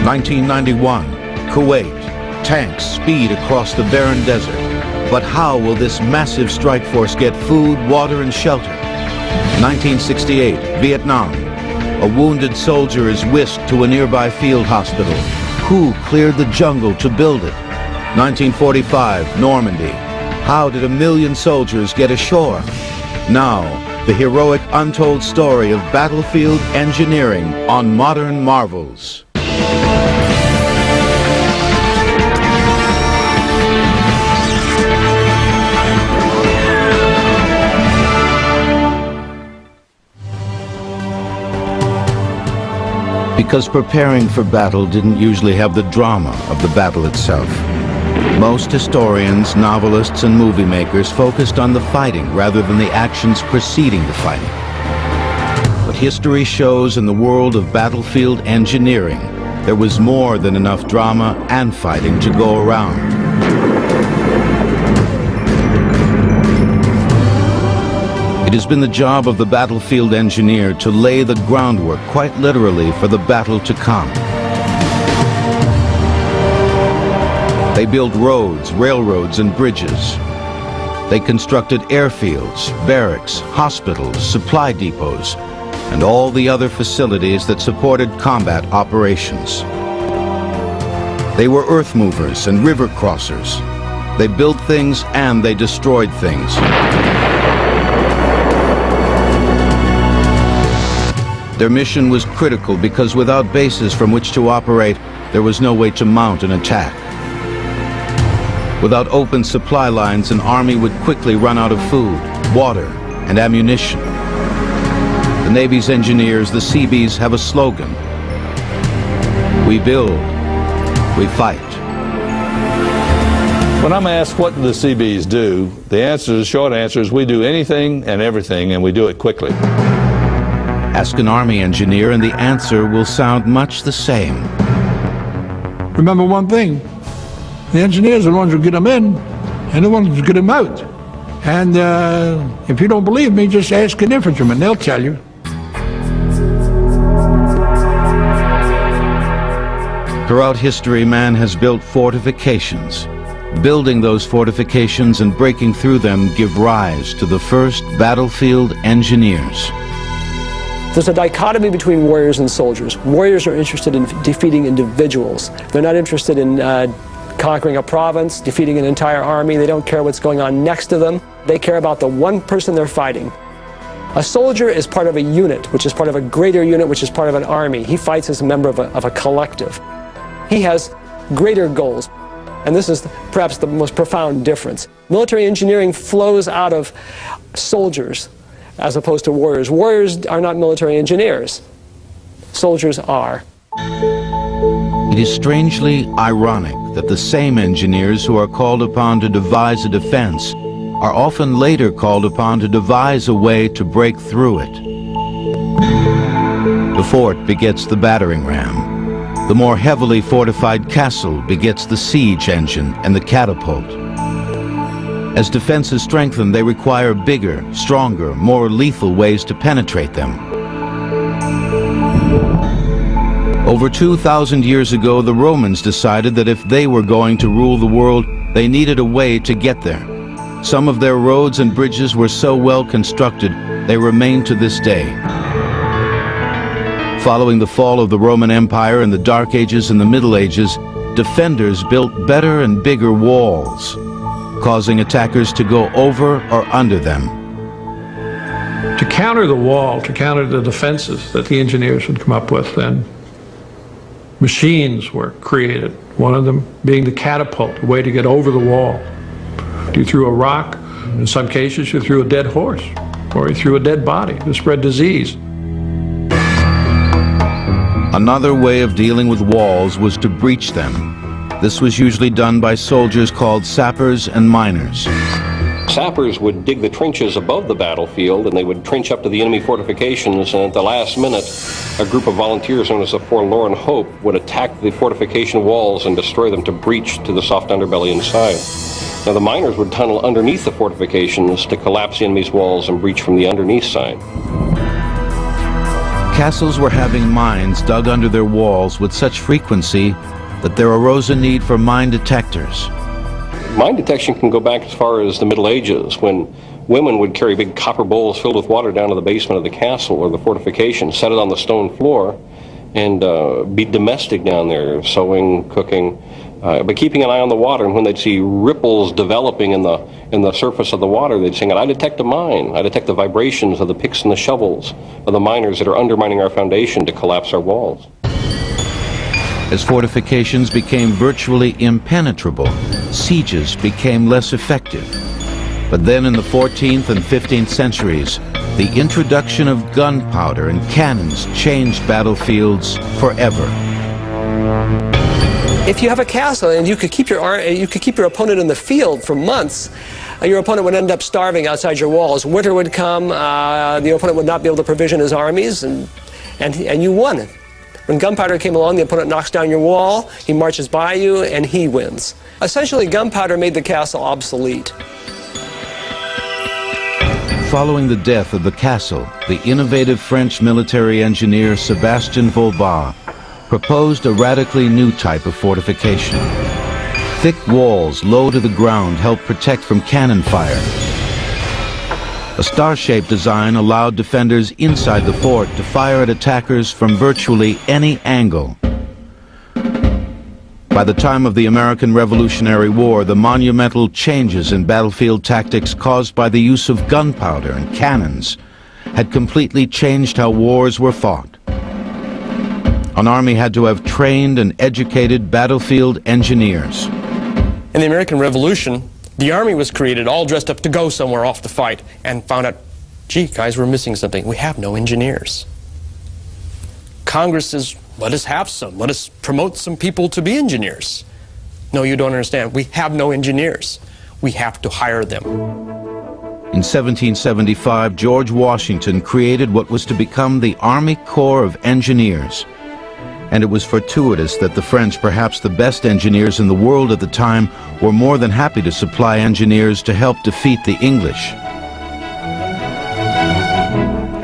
1991, Kuwait. Tanks speed across the barren desert. But how will this massive strike force get food, water, and shelter? 1968, Vietnam. A wounded soldier is whisked to a nearby field hospital. Who cleared the jungle to build it? 1945, Normandy. How did 1 million soldiers get ashore? Now, the heroic untold story of battlefield engineering on Modern Marvels. Because preparing for battle didn't usually have the drama of the battle itself. Most historians, novelists, and movie makers focused on the fighting rather than the actions preceding the fighting. But history shows in the world of battlefield engineering, there was more than enough drama and fighting to go around. It has been the job of the battlefield engineer to lay the groundwork, quite literally, for the battle to come. They built roads, railroads, and bridges. They constructed airfields, barracks, hospitals, supply depots, and all the other facilities that supported combat operations. They were earth movers and river crossers. They built things and they destroyed things. Their mission was critical because without bases from which to operate, there was no way to mount an attack. Without open supply lines, an army would quickly run out of food, water, and ammunition. The Navy's engineers, the Seabees, have a slogan: we build, we fight. When I'm asked what do the Seabees do, the short answer is we do anything and everything, and we do it quickly. Ask an Army engineer and the answer will sound much the same. Remember one thing, the engineers are the ones who get them in and the ones who get them out. And if you don't believe me, just ask an infantryman, they'll tell you. Throughout history, man has built fortifications. Building those fortifications and breaking through them give rise to the first battlefield engineers. There's a dichotomy between warriors and soldiers. Warriors are interested in defeating individuals. They're not interested in conquering a province, defeating an entire army. They don't care what's going on next to them. They care about the one person they're fighting. A soldier is part of a unit, which is part of a greater unit, which is part of an army. He fights as a member of a collective. He has greater goals. And this is perhaps the most profound difference. Military engineering flows out of soldiers as opposed to warriors. Warriors are not military engineers. Soldiers are. It is strangely ironic that the same engineers who are called upon to devise a defense are often later called upon to devise a way to break through it. The fort begets the battering ram. The more heavily fortified castle begets the siege engine and the catapult. As defenses strengthen, they require bigger, stronger, more lethal ways to penetrate them. Over 2,000 years ago, the Romans decided that if they were going to rule the world, they needed a way to get there. Some of their roads and bridges were so well constructed, they remain to this day. Following the fall of the Roman Empire in the Dark Ages and the Middle Ages, defenders built better and bigger walls, causing attackers to go over or under them. To counter the wall, to counter the defenses that the engineers would come up with, then machines were created. One of them being the catapult, a way to get over the wall. You threw a rock, in some cases you threw a dead horse, or you threw a dead body to spread disease. Another way of dealing with walls was to breach them. This was usually done by soldiers called sappers and miners. Sappers would dig the trenches above the battlefield, and they would trench up to the enemy fortifications, and at the last minute, a group of volunteers known as the Forlorn Hope would attack the fortification walls and destroy them to breach to the soft underbelly inside. Now the miners would tunnel underneath the fortifications to collapse the enemy's walls and breach from the underneath side. Castles were having mines dug under their walls with such frequency that there arose a need for mine detectors. Mine detection can go back as far as the Middle Ages, when women would carry big copper bowls filled with water down to the basement of the castle or the fortification, set it on the stone floor, and be domestic down there, sewing, cooking, but keeping an eye on the water. And when they'd see ripples developing in the surface of the water, they'd sing, "I detect a mine. I detect the vibrations of the picks and the shovels of the miners that are undermining our foundation to collapse our walls." As fortifications became virtually impenetrable, sieges became less effective. But then in the 14th and 15th centuries, the introduction of gunpowder and cannons changed battlefields forever. If you have a castle and you could keep your opponent in the field for months, your opponent would end up starving outside your walls. Winter would come, the opponent would not be able to provision his armies, and you won. When gunpowder came along, the opponent knocks down your wall, he marches by you, and he wins. Essentially, gunpowder made the castle obsolete. Following the death of the castle, the innovative French military engineer Sébastien Volbard proposed a radically new type of fortification. Thick walls low to the ground helped protect from cannon fire. A star-shaped design allowed defenders inside the fort to fire at attackers from virtually any angle. By the time of the American Revolutionary War, the monumental changes in battlefield tactics caused by the use of gunpowder and cannons had completely changed how wars were fought. An army had to have trained and educated battlefield engineers. In the American Revolution, the Army was created all dressed up to go somewhere off to fight, and found out, gee, guys, we're missing something. We have no engineers. Congress says, let us have some. Let us promote some people to be engineers. No, you don't understand. We have no engineers. We have to hire them. In 1775, George Washington created what was to become the Army Corps of Engineers. And it was fortuitous that the French, perhaps the best engineers in the world at the time, were more than happy to supply engineers to help defeat the English.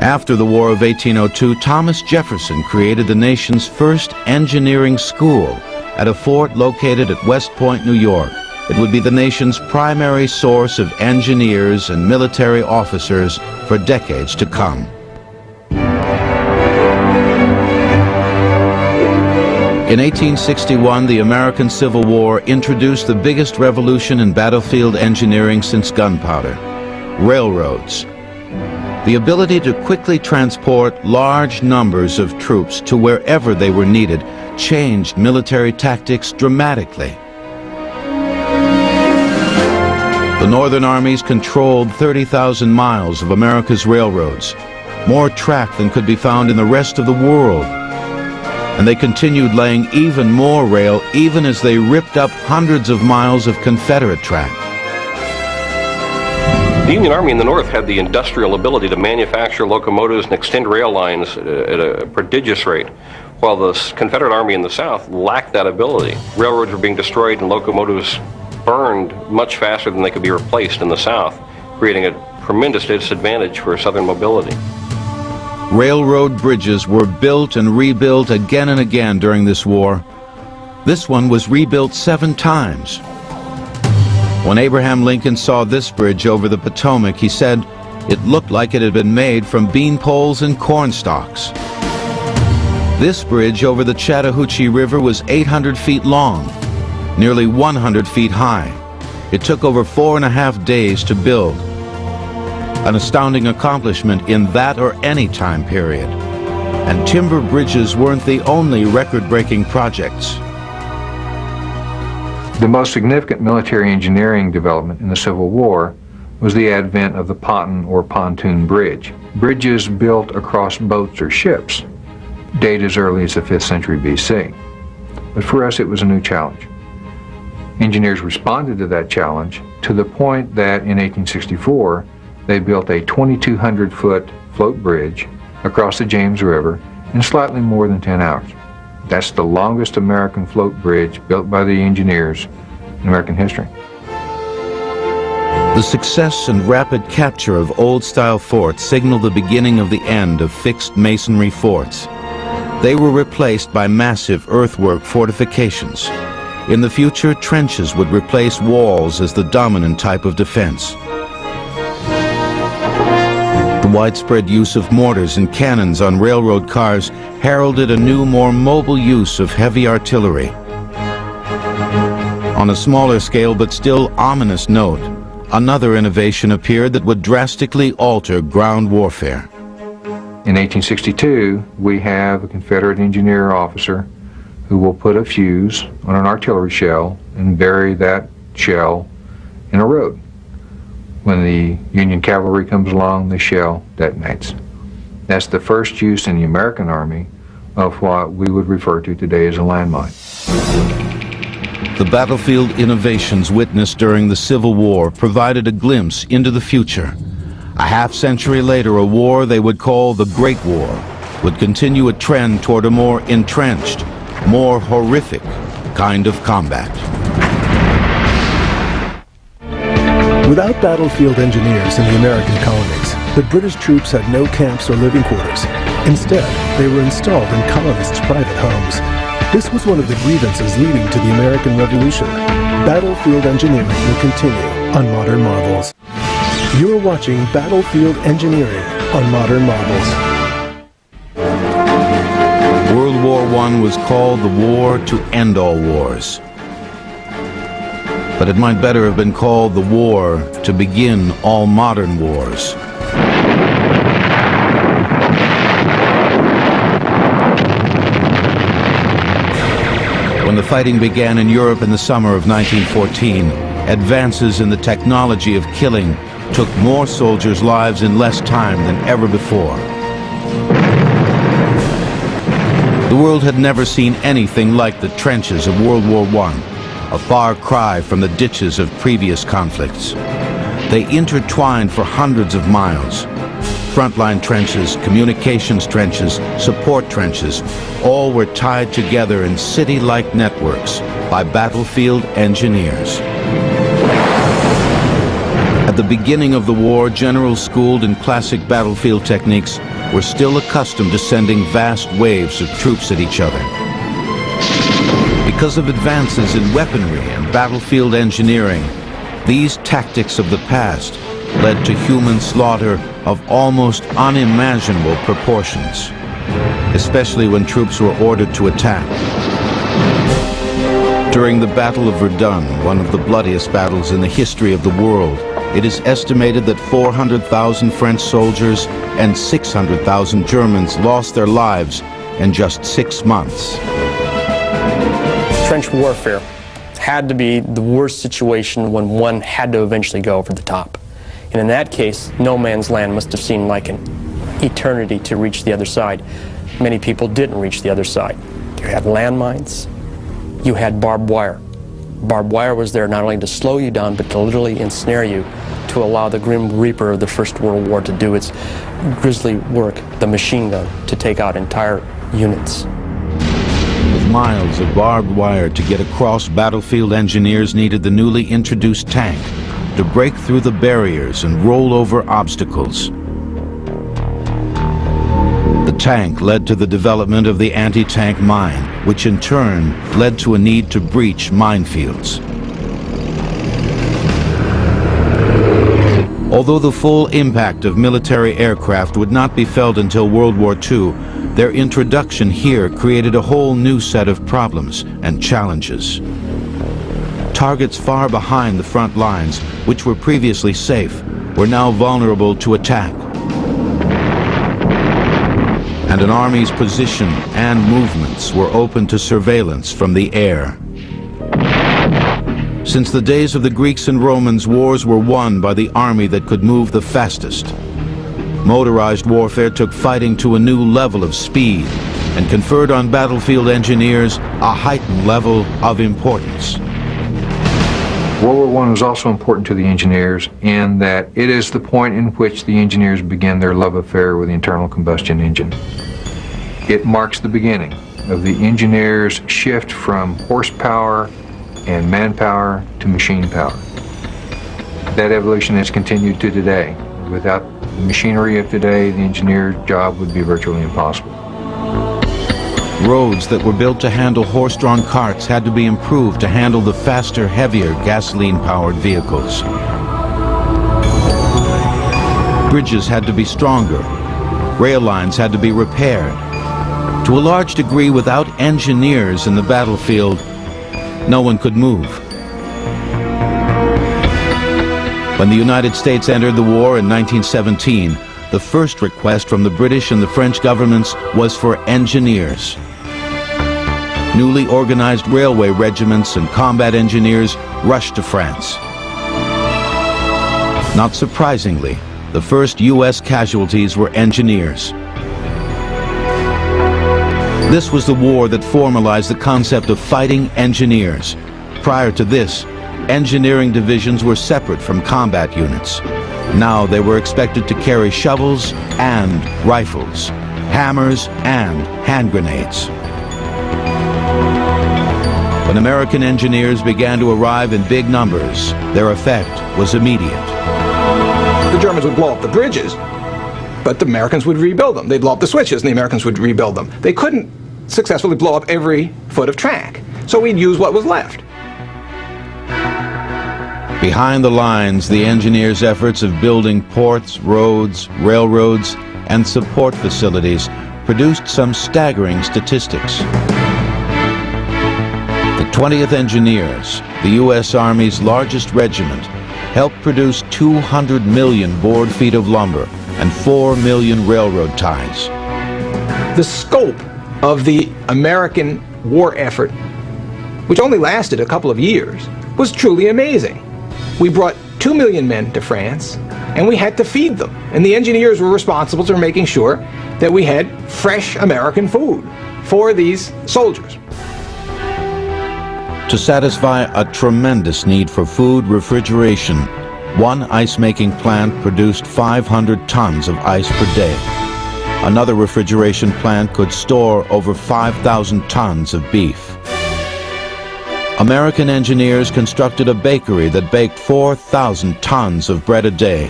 After the War of 1802, Thomas Jefferson created the nation's first engineering school at a fort located at West Point, New York. It would be the nation's primary source of engineers and military officers for decades to come. In 1861, the American Civil War introduced the biggest revolution in battlefield engineering since gunpowder: railroads. The ability to quickly transport large numbers of troops to wherever they were needed changed military tactics dramatically. The Northern armies controlled 30,000 miles of America's railroads, more track than could be found in the rest of the world. And they continued laying even more rail even as they ripped up hundreds of miles of Confederate track. The Union Army in the North had the industrial ability to manufacture locomotives and extend rail lines at a prodigious rate, while the Confederate Army in the South lacked that ability. Railroads were being destroyed and locomotives burned much faster than they could be replaced in the South, creating a tremendous disadvantage for Southern mobility. Railroad bridges were built and rebuilt again and again during this war. This one was rebuilt 7 times. When Abraham Lincoln saw this bridge over the Potomac, he said it looked like it had been made from bean poles and corn stalks. This bridge over the Chattahoochee River was 800 feet long, nearly 100 feet high. It took over 4.5 days to build. An astounding accomplishment in that or any time period. And timber bridges weren't the only record-breaking projects. The most significant military engineering development in the Civil War was the advent of the ponton or pontoon bridge. Bridges built across boats or ships date as early as the 5th century BC. But for us, it was a new challenge. Engineers responded to that challenge to the point that in 1864, they built a 2,200-foot float bridge across the James River in slightly more than 10 hours. That's the longest American float bridge built by the engineers in American history. The The success and rapid capture of old-style forts signaled the beginning of the end of fixed masonry forts. They were replaced by massive earthwork fortifications. In the future, trenches would replace walls as the dominant type of defense. The widespread use of mortars and cannons on railroad cars heralded a new, more mobile use of heavy artillery. On a smaller scale, but still ominous note, another innovation appeared that would drastically alter ground warfare. In 1862, we have a Confederate engineer officer who will put a fuse on an artillery shell and bury that shell in a road. When the Union cavalry comes along, the shell detonates. That's the first use in the American Army of what we would refer to today as a landmine. The battlefield innovations witnessed during the Civil War provided a glimpse into the future. A half-century later, a war they would call the Great War would continue a trend toward a more entrenched, more horrific kind of combat. Without battlefield engineers in the American colonies, the British troops had no camps or living quarters. Instead, they were installed in colonists' private homes. This was one of the grievances leading to the American Revolution. Battlefield engineering will continue on Modern Marvels. You're watching Battlefield Engineering on Modern Marvels. World War I was called the war to end all wars. But it might better have been called the war to begin all modern wars. When the fighting began in Europe in the summer of 1914, advances in the technology of killing took more soldiers' lives in less time than ever before. The world had never seen anything like the trenches of World War I, a far cry from the ditches of previous conflicts. They intertwined for hundreds of miles. Frontline trenches, communications trenches, support trenches, all were tied together in city-like networks by battlefield engineers. At the beginning of the war, generals schooled in classic battlefield techniques were still accustomed to sending vast waves of troops at each other. Because of advances in weaponry and battlefield engineering, these tactics of the past led to human slaughter of almost unimaginable proportions, especially when troops were ordered to attack. During the Battle of Verdun, one of the bloodiest battles in the history of the world, it is estimated that 400,000 French soldiers and 600,000 Germans lost their lives in just 6 months. Trench warfare had to be the worst situation when one had to eventually go over the top. And in that case, no man's land must have seemed like an eternity to reach the other side. Many people didn't reach the other side. You had landmines, you had barbed wire. Barbed wire was there not only to slow you down, but to literally ensnare you, to allow the Grim Reaper of the First World War to do its grisly work, the machine gun, to take out entire units. With miles of barbed wire to get across, battlefield engineers needed the newly introduced tank to break through the barriers and roll over obstacles. The tank led to the development of the anti-tank mine, which in turn led to a need to breach minefields. Although the full impact of military aircraft would not be felt until World War II, their introduction here created a whole new set of problems and challenges. Targets far behind the front lines, which were previously safe, were now vulnerable to attack. And an army's position and movements were open to surveillance from the air. Since the days of the Greeks and Romans, wars were won by the army that could move the fastest. Motorized warfare took fighting to a new level of speed and conferred on battlefield engineers a heightened level of importance. World War I was also important to the engineers in that it is the point in which the engineers begin their love affair with the internal combustion engine. It marks the beginning of the engineers' shift from horsepower and manpower to machine power. That evolution has continued to today. Without the machinery of today, the engineer's job would be virtually impossible. Roads that were built to handle horse-drawn carts had to be improved to handle the faster, heavier gasoline-powered vehicles. Bridges had to be stronger. Rail lines had to be repaired. To a large degree, without engineers in the battlefield, no one could move. When the United States entered the war in 1917, the first request from the British and the French governments was for engineers. Newly organized railway regiments and combat engineers rushed to France. Not surprisingly, the first U.S. casualties were engineers. This was the war that formalized the concept of fighting engineers. Prior to this, engineering divisions were separate from combat units. Now they were expected to carry shovels and rifles, hammers and hand grenades. When American engineers began to arrive in big numbers, their effect was immediate. The Germans would blow up the bridges, but the Americans would rebuild them. They'd blow up the switches, and the Americans would rebuild them. They couldn't successfully blow up every foot of track, so we'd use what was left. Behind the lines, the engineers' efforts of building ports, roads, railroads, and support facilities produced some staggering statistics. The 20th Engineers, the U.S. Army's largest regiment, helped produce 200 million board feet of lumber and 4 million railroad ties. The scope of the American war effort, which only lasted a couple of years, was truly amazing. We brought 2 million men to France, and we had to feed them. And the engineers were responsible for making sure that we had fresh American food for these soldiers. To satisfy a tremendous need for food refrigeration, one ice-making plant produced 500 tons of ice per day. Another refrigeration plant could store over 5,000 tons of beef. American engineers constructed a bakery that baked 4,000 tons of bread a day.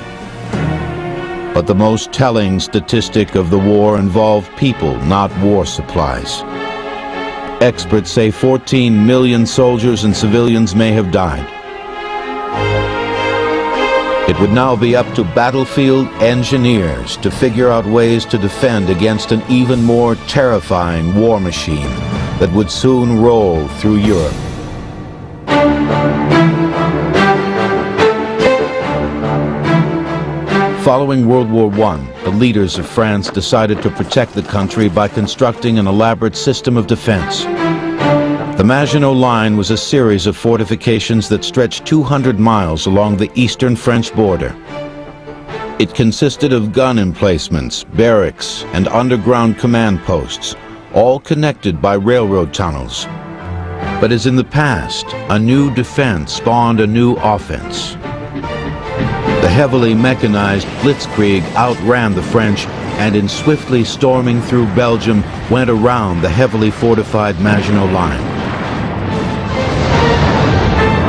But the most telling statistic of the war involved people, not war supplies. Experts say 14 million soldiers and civilians may have died. It would now be up to battlefield engineers to figure out ways to defend against an even more terrifying war machine that would soon roll through Europe. Following World War I, the leaders of France decided to protect the country by constructing an elaborate system of defense. The Maginot Line was a series of fortifications that stretched 200 miles along the eastern French border. It consisted of gun emplacements, barracks, and underground command posts, all connected by railroad tunnels. But as in the past, a new defense spawned a new offense. The heavily mechanized Blitzkrieg outran the French and in swiftly storming through Belgium went around the heavily fortified Maginot Line.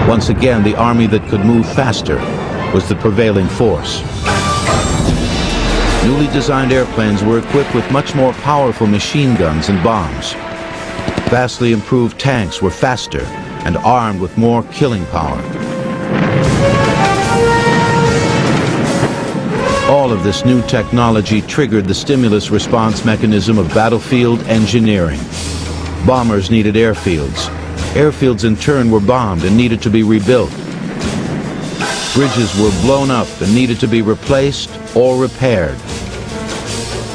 Once again, the army that could move faster was the prevailing force. Newly designed airplanes were equipped with much more powerful machine guns and bombs. Vastly improved tanks were faster and armed with more killing power. All of this new technology triggered the stimulus response mechanism of battlefield engineering. Bombers needed airfields. Airfields in turn were bombed and needed to be rebuilt. Bridges were blown up and needed to be replaced or repaired.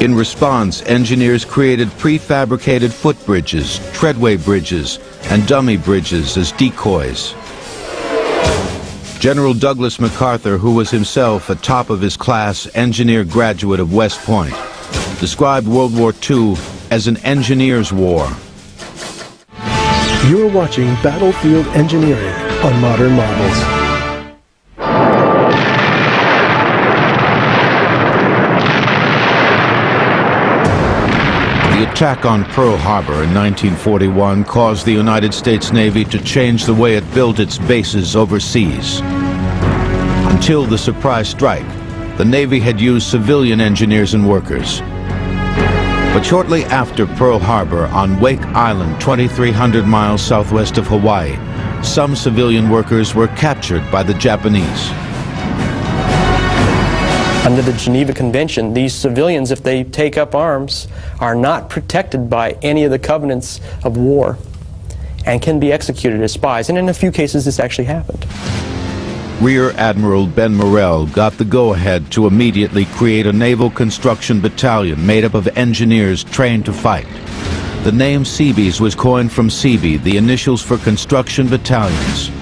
In response, engineers created prefabricated footbridges, treadway bridges, and dummy bridges as decoys. General Douglas MacArthur, who was himself a top of his class engineer graduate of West Point, described World War II as an engineers' war. You're watching Battlefield Engineering on Modern Marvels. The attack on Pearl Harbor in 1941 caused the United States Navy to change the way it built its bases overseas. Until the surprise strike, the Navy had used civilian engineers and workers. But shortly after Pearl Harbor, on Wake Island, 2,300 miles southwest of Hawaii, some civilian workers were captured by the Japanese. Under the Geneva Convention, these civilians, if they take up arms, are not protected by any of the covenants of war and can be executed as spies. And in a few cases, this actually happened. Rear Admiral Ben Morrell got the go-ahead to immediately create a naval construction battalion made up of engineers trained to fight. The name Seabees was coined from Seabee, the initials for construction battalions.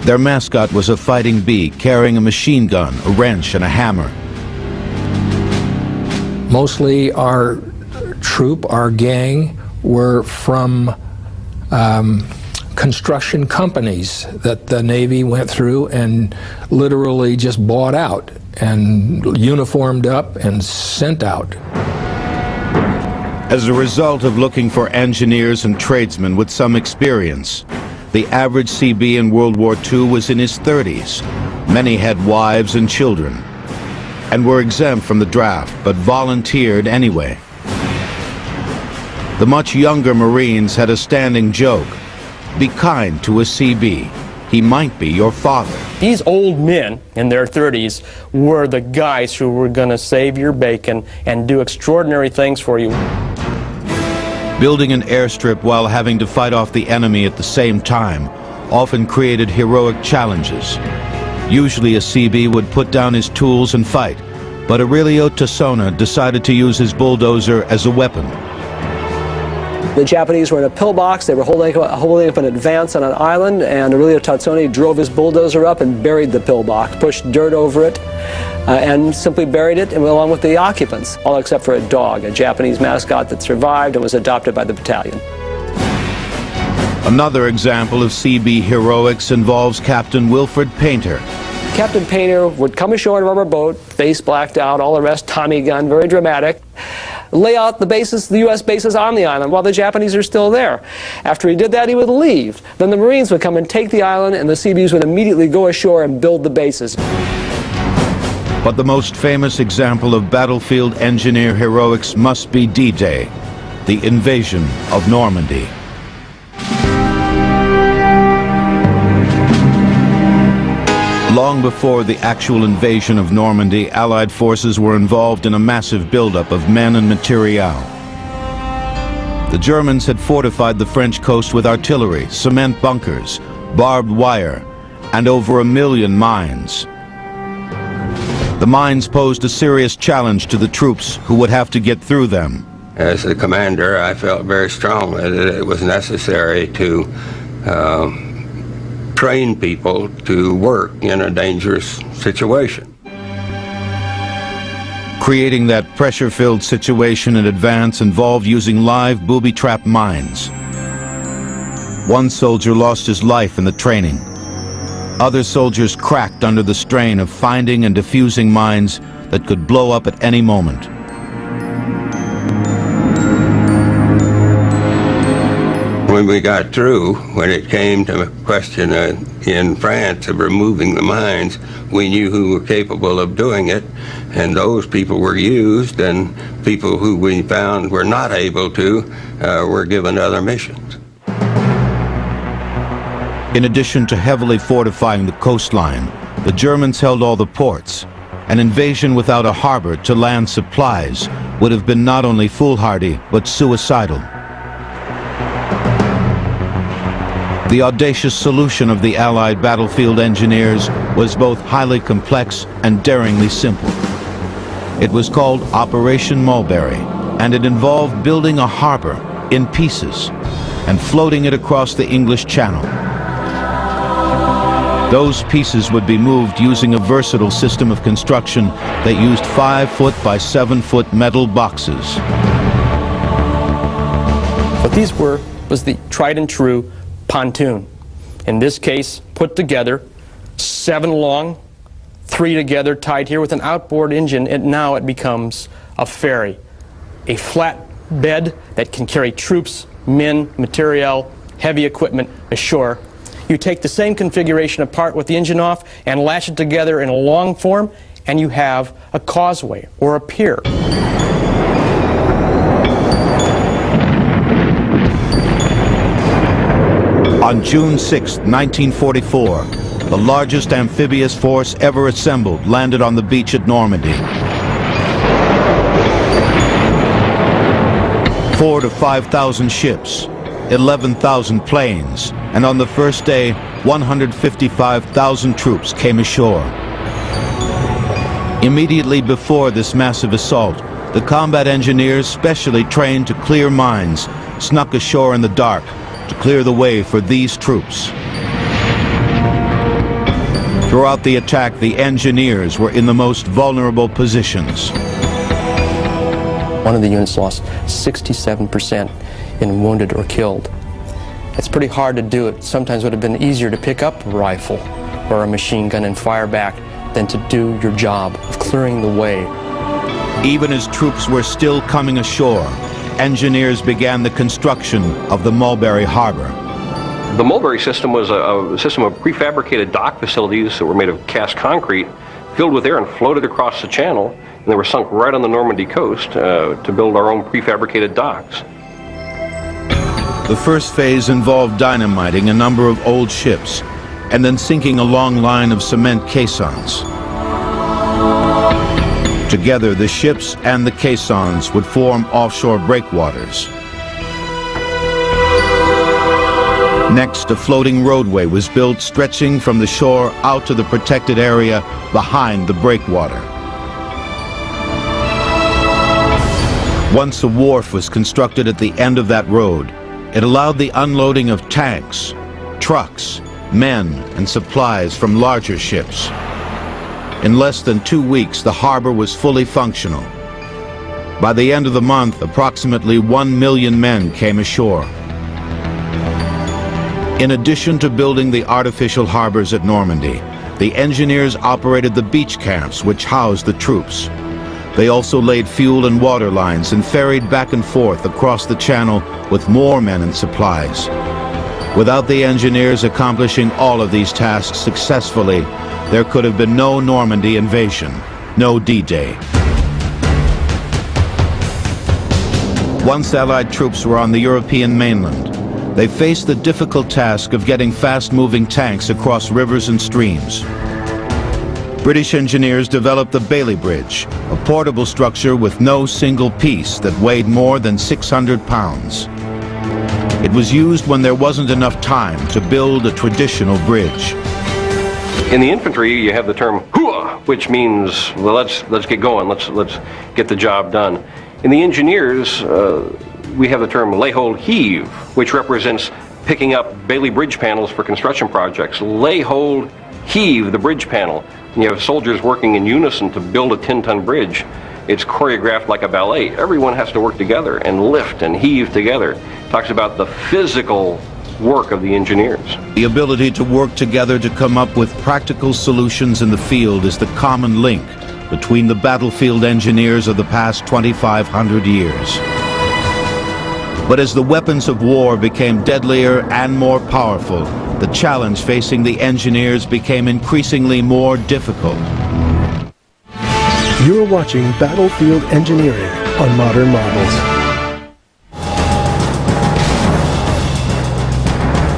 Their mascot was a fighting bee carrying a machine gun, a wrench, and a hammer. Mostly our troop, our gang, were from construction companies that the Navy went through and literally just bought out and uniformed up and sent out. As a result of looking for engineers and tradesmen with some experience, the average CB in World War II was in his 30s. Many had wives and children and were exempt from the draft, but volunteered anyway. The much younger Marines had a standing joke: be kind to a CB. He might be your father. These old men in their 30s were the guys who were going to save your bacon and do extraordinary things for you. Building an airstrip while having to fight off the enemy at the same time often created heroic challenges. Usually a CB would put down his tools and fight, but Aurelio Tassona decided to use his bulldozer as a weapon. The Japanese were in a pillbox. They were holding up an advance on an island, and Aurelio Tassoni drove his bulldozer up and buried the pillbox, pushed dirt over it, and simply buried it, and along with the occupants, all except for a dog, a Japanese mascot that survived and was adopted by the battalion. Another example of CB heroics involves Captain Wilfred Painter. Captain Painter would come ashore in a rubber boat, face blacked out, all the rest, Tommy gun, very dramatic, lay out the bases, the U.S. bases on the island while the Japanese are still there. After he did that, he would leave. Then the Marines would come and take the island, and the CBs would immediately go ashore and build the bases. But the most famous example of battlefield engineer heroics must be D-Day, the invasion of Normandy. Long before the actual invasion of Normandy, Allied forces were involved in a massive buildup of men and materiel. The Germans had fortified the French coast with artillery, cement bunkers, barbed wire, and over 1 million mines. The mines posed a serious challenge to the troops who would have to get through them. As the commander, I felt very strongly that it was necessary to train people to work in a dangerous situation. Creating that pressure-filled situation in advance involved using live booby-trap mines. One soldier lost his life in the training. Other soldiers cracked under the strain of finding and defusing mines that could blow up at any moment. When we got through, when it came to a question in France of removing the mines, we knew who were capable of doing it, and those people were used, and people who we found were not able to were given other missions. In addition to heavily fortifying the coastline, the Germans held all the ports. An invasion without a harbor to land supplies would have been not only foolhardy, but suicidal. The audacious solution of the Allied battlefield engineers was both highly complex and daringly simple. It was called Operation Mulberry, and it involved building a harbor in pieces and floating it across the English Channel. Those pieces would be moved using a versatile system of construction that used 5-foot by 7-foot metal boxes. What these were was the tried and true pontoon. In this case, put together, 7 long, 3 together, tied here with an outboard engine, and now it becomes a ferry. A flat bed that can carry troops, men, materiel, heavy equipment ashore. You take the same configuration apart with the engine off and latch it together in a long form, and you have a causeway or a pier. On June 6, 1944, the largest amphibious force ever assembled landed on the beach at Normandy. 4,000 to 5,000 ships, 11,000 planes, and on the first day, 155,000 troops came ashore. Immediately before this massive assault, the combat engineers, specially trained to clear mines, snuck ashore in the dark to clear the way for these troops. Throughout the attack, the engineers were in the most vulnerable positions. One of the units lost 67% in wounded or killed. It's pretty hard to do it. Sometimes it would have been easier to pick up a rifle or a machine gun and fire back than to do your job of clearing the way. Even as troops were still coming ashore, engineers began the construction of the Mulberry Harbor. The Mulberry system was a system of prefabricated dock facilities that were made of cast concrete, filled with air and floated across the channel, and they were sunk right on the Normandy coast to build our own prefabricated docks. The first phase involved dynamiting a number of old ships and then sinking a long line of cement caissons. Together, the ships and the caissons would form offshore breakwaters. Next, a floating roadway was built stretching from the shore out to the protected area behind the breakwater. Once a wharf was constructed at the end of that road, it allowed the unloading of tanks, trucks, men, and supplies from larger ships. In less than 2 weeks, the harbor was fully functional. By the end of the month, approximately 1 million men came ashore. In addition to building the artificial harbors at Normandy, the engineers operated the beach camps which housed the troops. They also laid fuel and water lines and ferried back and forth across the channel with more men and supplies. Without the engineers accomplishing all of these tasks successfully, there could have been no Normandy invasion, no D-Day. Once Allied troops were on the European mainland, they faced the difficult task of getting fast-moving tanks across rivers and streams. British engineers developed the Bailey Bridge, a portable structure with no single piece that weighed more than 600 pounds. It was used when there wasn't enough time to build a traditional bridge. In the infantry, you have the term "hooah," which means, well, let's get going, let's get the job done. In the engineers, we have the term lay, hold, heave, which represents picking up Bailey Bridge panels for construction projects. Lay, hold, heave the bridge panel. And you have soldiers working in unison to build a 10-ton bridge. It's choreographed like a ballet. Everyone has to work together and lift and heave together. It talks about the physical work of the engineers. The ability to work together to come up with practical solutions in the field is the common link between the battlefield engineers of the past 2,500 years. But as the weapons of war became deadlier and more powerful, the challenge facing the engineers became increasingly more difficult. You're watching Battlefield Engineering on Modern Marvels.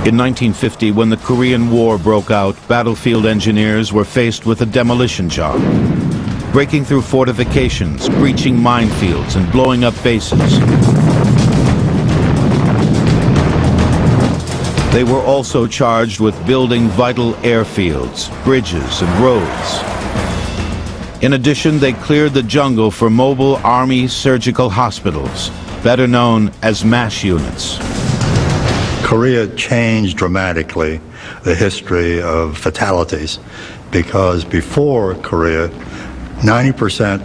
In 1950, when the Korean War broke out, battlefield engineers were faced with a demolition job. Breaking through fortifications, breaching minefields, and blowing up bases. They were also charged with building vital airfields, bridges, and roads. In addition, they cleared the jungle for mobile Army surgical hospitals, better known as MASH units. Korea changed dramatically the history of fatalities because before Korea, 90%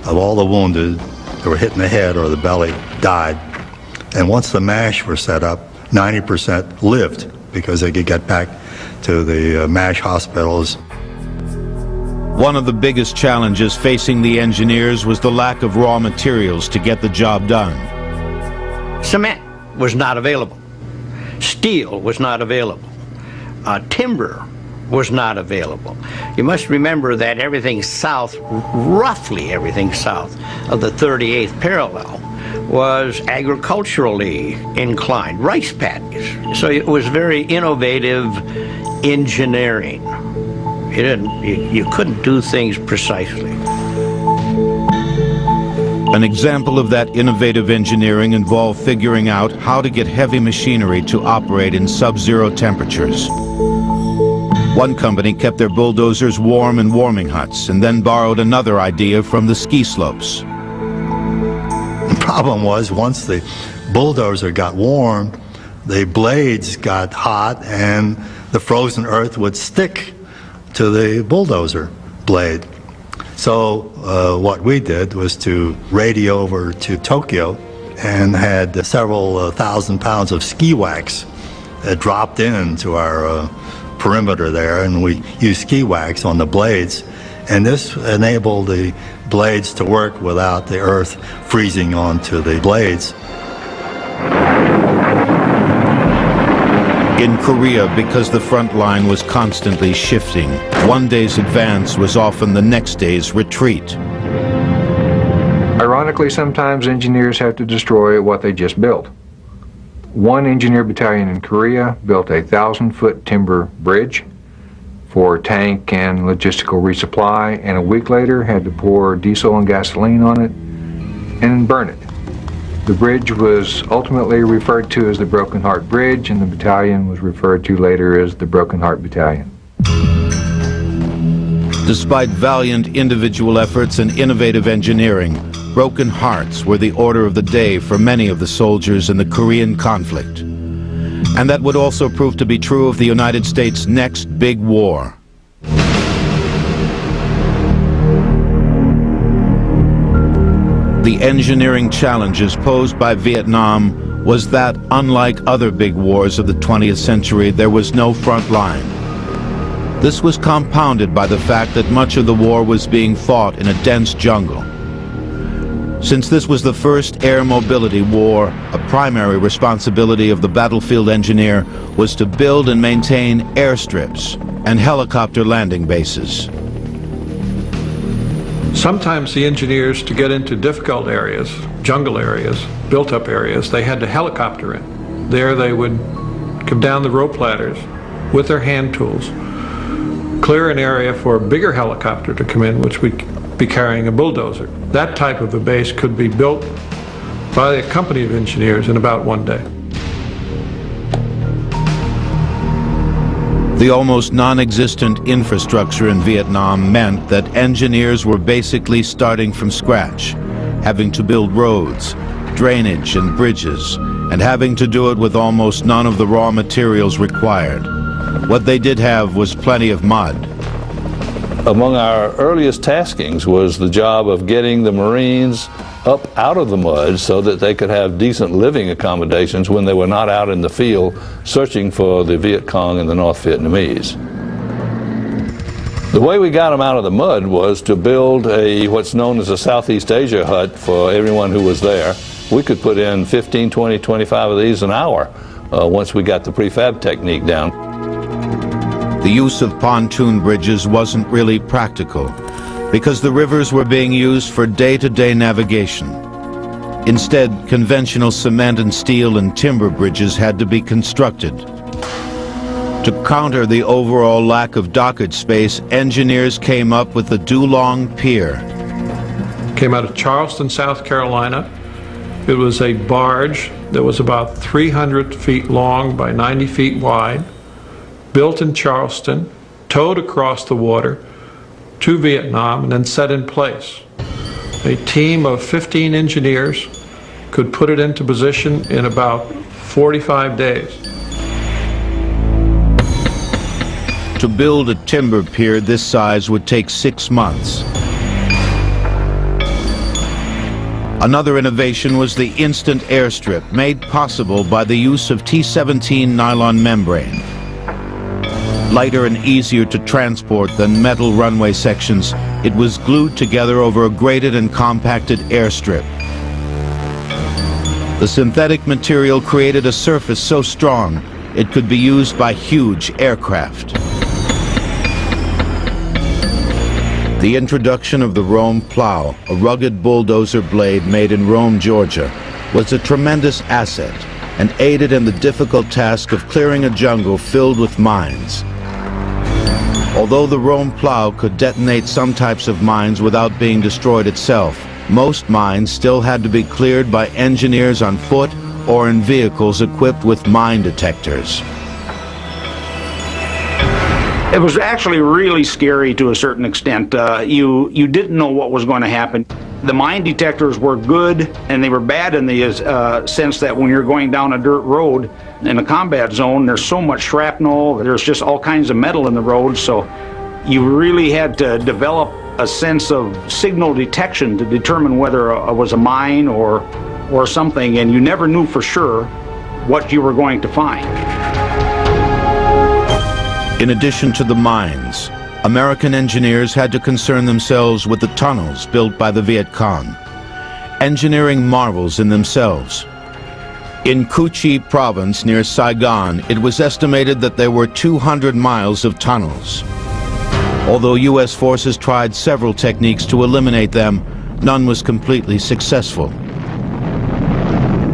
of all the wounded that were hit in the head or the belly died. And once the MASH were set up, 90% lived because they could get back to the MASH hospitals. One of the biggest challenges facing the engineers was the lack of raw materials to get the job done. Cement was not available. Steel was not available. timber was not available. You must remember that everything south, roughly everything south of the 38th parallel, was agriculturally inclined, rice paddies. So it was very innovative engineering. You couldn't do things precisely. An example of that innovative engineering involved figuring out how to get heavy machinery to operate in sub-zero temperatures. One company kept their bulldozers warm in warming huts and then borrowed another idea from the ski slopes. The problem was, once the bulldozer got warm, the blades got hot and the frozen earth would stick to the bulldozer blade. So what we did was to radio over to Tokyo and had several thousand pounds of ski wax dropped into our perimeter there, and we used ski wax on the blades, and this enabled the blades to work without the earth freezing onto the blades. In Korea, because the front line was constantly shifting, one day's advance was often the next day's retreat. Ironically, sometimes engineers have to destroy what they just built. One engineer battalion in Korea built a 1,000-foot timber bridge for tank and logistical resupply, and a week later had to pour diesel and gasoline on it and burn it. The bridge was ultimately referred to as the Broken Heart Bridge, and the battalion was referred to later as the Broken Heart Battalion. Despite valiant individual efforts and innovative engineering, broken hearts were the order of the day for many of the soldiers in the Korean conflict. And that would also prove to be true of the United States' next big war. The engineering challenges posed by Vietnam was that, unlike other big wars of the 20th century, there was no front line. This was compounded by the fact that much of the war was being fought in a dense jungle. Since this was the first air mobility war, a primary responsibility of the battlefield engineer was to build and maintain airstrips and helicopter landing bases. Sometimes the engineers, to get into difficult areas, jungle areas, built-up areas, they had to helicopter in. There they would come down the rope ladders with their hand tools, clear an area for a bigger helicopter to come in, which would be carrying a bulldozer. That type of a base could be built by a company of engineers in about one day. The almost non-existent infrastructure in Vietnam meant that engineers were basically starting from scratch, having to build roads, drainage and bridges, and having to do it with almost none of the raw materials required. What they did have was plenty of mud. Among our earliest taskings was the job of getting the Marines up out of the mud so that they could have decent living accommodations when they were not out in the field searching for the Viet Cong and the North Vietnamese. The way we got them out of the mud was to build what's known as a Southeast Asia hut for everyone who was there. We could put in 15, 20, 25 of these an hour once we got the prefab technique down. The use of pontoon bridges wasn't really practical because the rivers were being used for day-to-day navigation. Instead, conventional cement and steel and timber bridges had to be constructed. To counter the overall lack of dockage space, engineers came up with the Dulong Pier. Came out of Charleston, South Carolina. It was a barge that was about 300 feet long by 90 feet wide, built in Charleston, towed across the water to Vietnam, and then set in place. A team of 15 engineers could put it into position in about 45 days. To build a timber pier this size would take 6 months. Another innovation was the instant airstrip, made possible by the use of T-17 nylon membrane. Lighter and easier to transport than metal runway sections, it was glued together over a graded and compacted airstrip. The synthetic material created a surface so strong it could be used by huge aircraft. The introduction of the Rome plow, a rugged bulldozer blade made in Rome, Georgia, was a tremendous asset and aided in the difficult task of clearing a jungle filled with mines. Although the Rome plow could detonate some types of mines without being destroyed itself, most mines still had to be cleared by engineers on foot or in vehicles equipped with mine detectors. It was actually really scary to a certain extent. You didn't know what was going to happen. The mine detectors were good, and they were bad in the sense that when you're going down a dirt road in a combat zone, there's so much shrapnel, there's just all kinds of metal in the road, so you really had to develop a sense of signal detection to determine whether it was a mine or something, and you never knew for sure what you were going to find. In addition to the mines, American engineers had to concern themselves with the tunnels built by the Viet Cong, engineering marvels in themselves. In Cu Chi province near Saigon, it was estimated that there were 200 miles of tunnels. Although U.S. forces tried several techniques to eliminate them, none was completely successful.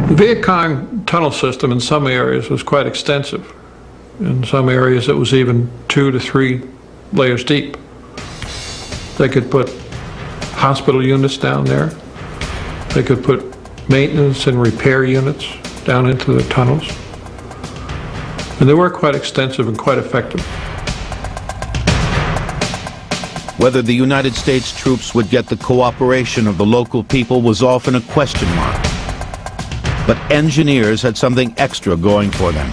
The Viet Cong tunnel system in some areas was quite extensive. In some areas it was even 2 to 3 layers deep. They could put hospital units down there. They could put maintenance and repair units down into the tunnels. And they were quite extensive and quite effective. Whether the United States troops would get the cooperation of the local people was often a question mark. But engineers had something extra going for them.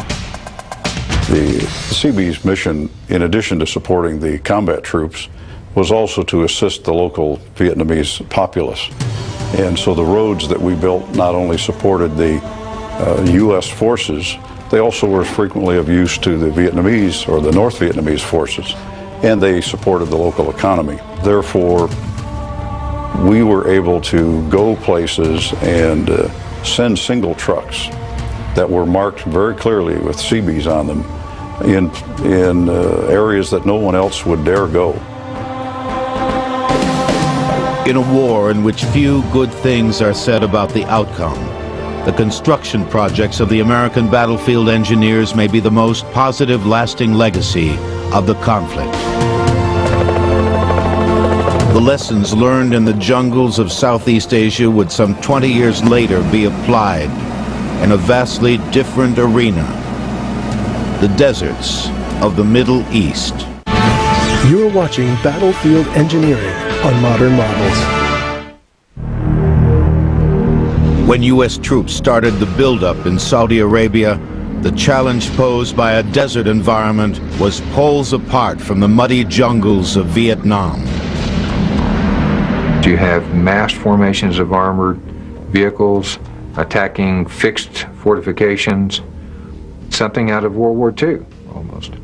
The Seabees mission, in addition to supporting the combat troops, was also to assist the local Vietnamese populace. And so the roads that we built not only supported the U.S. forces, they also were frequently of use to the Vietnamese or the North Vietnamese forces, and they supported the local economy. Therefore, we were able to go places and send single trucks that were marked very clearly with Seabees on them in areas that no one else would dare go. In a war in which few good things are said about the outcome, the construction projects of the American battlefield engineers may be the most positive, lasting legacy of the conflict. The lessons learned in the jungles of Southeast Asia would some 20 years later be applied in a vastly different arena, the deserts of the Middle East. You're watching Battlefield Engineering on Modern Marvels. When U.S. troops started the buildup in Saudi Arabia, the challenge posed by a desert environment was poles apart from the muddy jungles of Vietnam. You have massed formations of armored vehicles attacking fixed fortifications, something out of World War II, almost.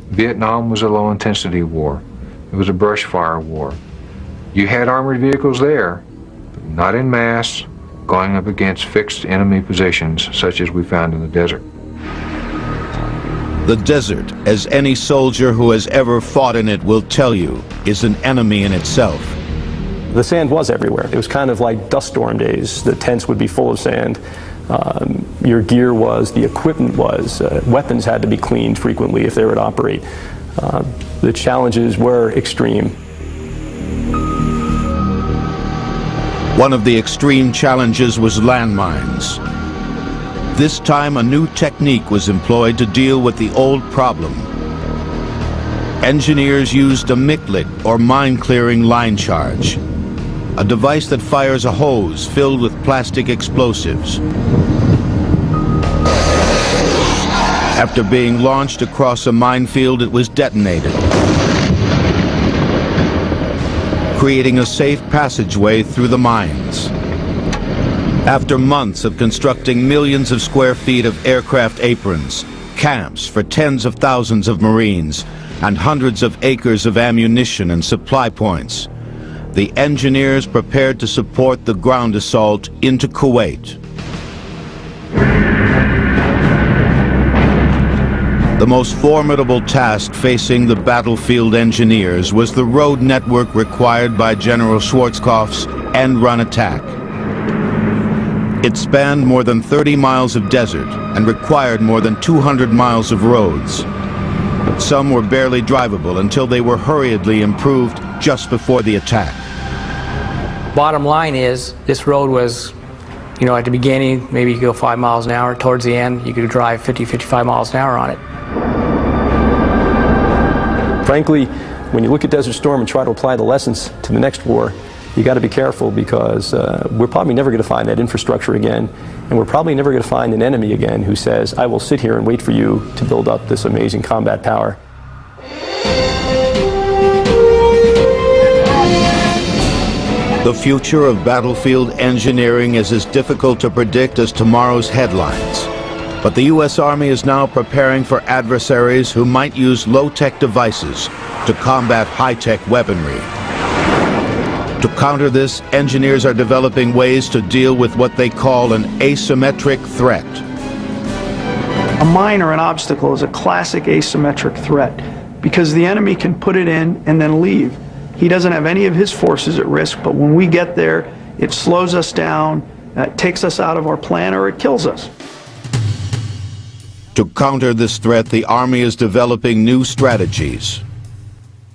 Vietnam was a low-intensity war. It was a brush fire war. You had armored vehicles there, but not in mass, going up against fixed enemy positions such as we found in the desert. The desert, as any soldier who has ever fought in it will tell you, is an enemy in itself. The sand was everywhere. It was kind of like dust storm days. The tents would be full of sand. Your gear was, the equipment was, weapons had to be cleaned frequently if they were to operate. The challenges were extreme. One of the extreme challenges was landmines. This time a new technique was employed to deal with the old problem. Engineers used a MICLIT, or mine clearing line charge, a device that fires a hose filled with plastic explosives. After being launched across a minefield, it was detonated, creating a safe passageway through the mines. After months of constructing millions of square feet of aircraft aprons, camps for tens of thousands of Marines, and hundreds of acres of ammunition and supply points, the engineers prepared to support the ground assault into Kuwait. The most formidable task facing the battlefield engineers was the road network required by General Schwarzkopf's end-run attack. It spanned more than 30 miles of desert and required more than 200 miles of roads. Some were barely drivable until they were hurriedly improved just before the attack. Bottom line is, this road was, at the beginning, maybe you could go 5 miles an hour. Towards the end, you could drive 50, 55 miles an hour on it. Frankly, when you look at Desert Storm and try to apply the lessons to the next war, you got to be careful, because we're probably never going to find that infrastructure again, and we're probably never going to find an enemy again who says, I will sit here and wait for you to build up this amazing combat power. The future of battlefield engineering is as difficult to predict as tomorrow's headlines. But the U.S. Army is now preparing for adversaries who might use low-tech devices to combat high-tech weaponry. To counter this, engineers are developing ways to deal with what they call an asymmetric threat. A mine or an obstacle is a classic asymmetric threat because the enemy can put it in and then leave. He doesn't have any of his forces at risk, but when we get there, it slows us down, takes us out of our plan, or it kills us. To counter this threat, the Army is developing new strategies.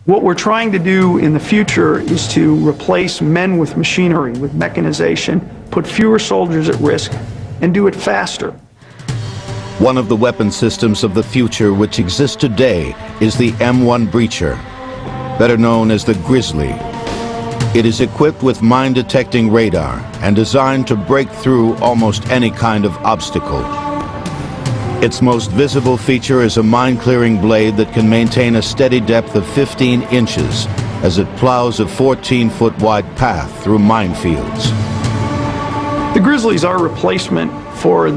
What we're trying to do in the future is to replace men with machinery, with mechanization, put fewer soldiers at risk, and do it faster. One of the weapon systems of the future which exists today is the M1 Breacher, better known as the Grizzly. It is equipped with mine-detecting radar and designed to break through almost any kind of obstacle. Its most visible feature is a mine-clearing blade that can maintain a steady depth of 15 inches as it plows a 14-foot-wide path through minefields. The Grizzly is our replacement for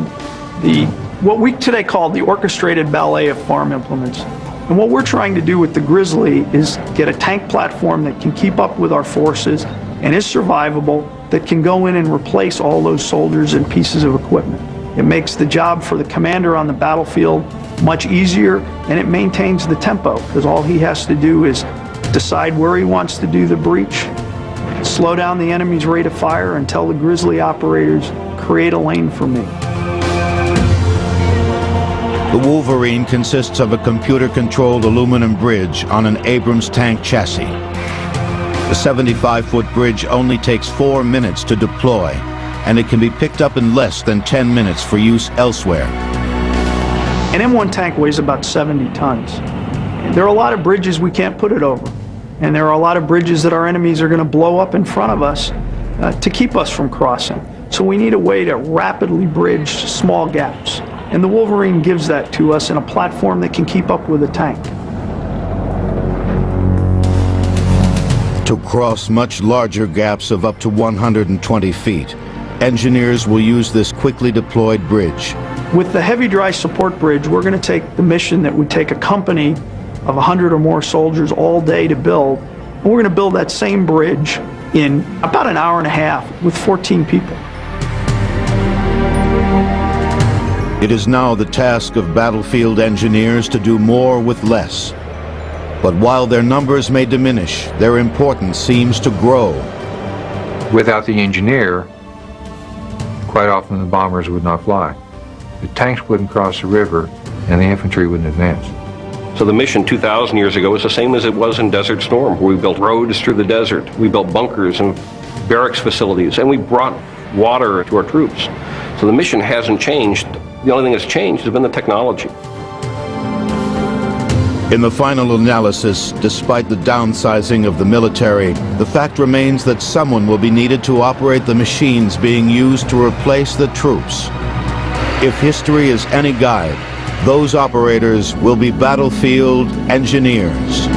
what we today call the orchestrated ballet of farm implements. And what we're trying to do with the Grizzly is get a tank platform that can keep up with our forces and is survivable, that can go in and replace all those soldiers and pieces of equipment. It makes the job for the commander on the battlefield much easier, and it maintains the tempo, because all he has to do is decide where he wants to do the breach, slow down the enemy's rate of fire, and tell the Grizzly operators, create a lane for me. The Wolverine consists of a computer-controlled aluminum bridge on an Abrams tank chassis. The 75-foot bridge only takes 4 minutes to deploy, and it can be picked up in less than 10 minutes for use elsewhere. An M1 tank weighs about 70 tons. There are a lot of bridges we can't put it over, and there are a lot of bridges that our enemies are going to blow up in front of us to keep us from crossing. So we need a way to rapidly bridge small gaps, and the Wolverine gives that to us in a platform that can keep up with a tank. To cross much larger gaps of up to 120 feet, engineers will use this quickly deployed bridge. With the heavy dry support bridge, we're going to take the mission that would take a company of 100 or more soldiers all day to build, and we're going to build that same bridge in about an hour and a half with 14 people. It is now the task of battlefield engineers to do more with less. But while their numbers may diminish, their importance seems to grow. Without the engineer, quite often the bombers would not fly. The tanks wouldn't cross the river, and the infantry wouldn't advance. So the mission 2,000 years ago was the same as it was in Desert Storm, where we built roads through the desert, we built bunkers and barracks facilities, and we brought water to our troops. So the mission hasn't changed. The only thing that's changed has been the technology. In the final analysis, despite the downsizing of the military, the fact remains that someone will be needed to operate the machines being used to replace the troops. If history is any guide, those operators will be battlefield engineers.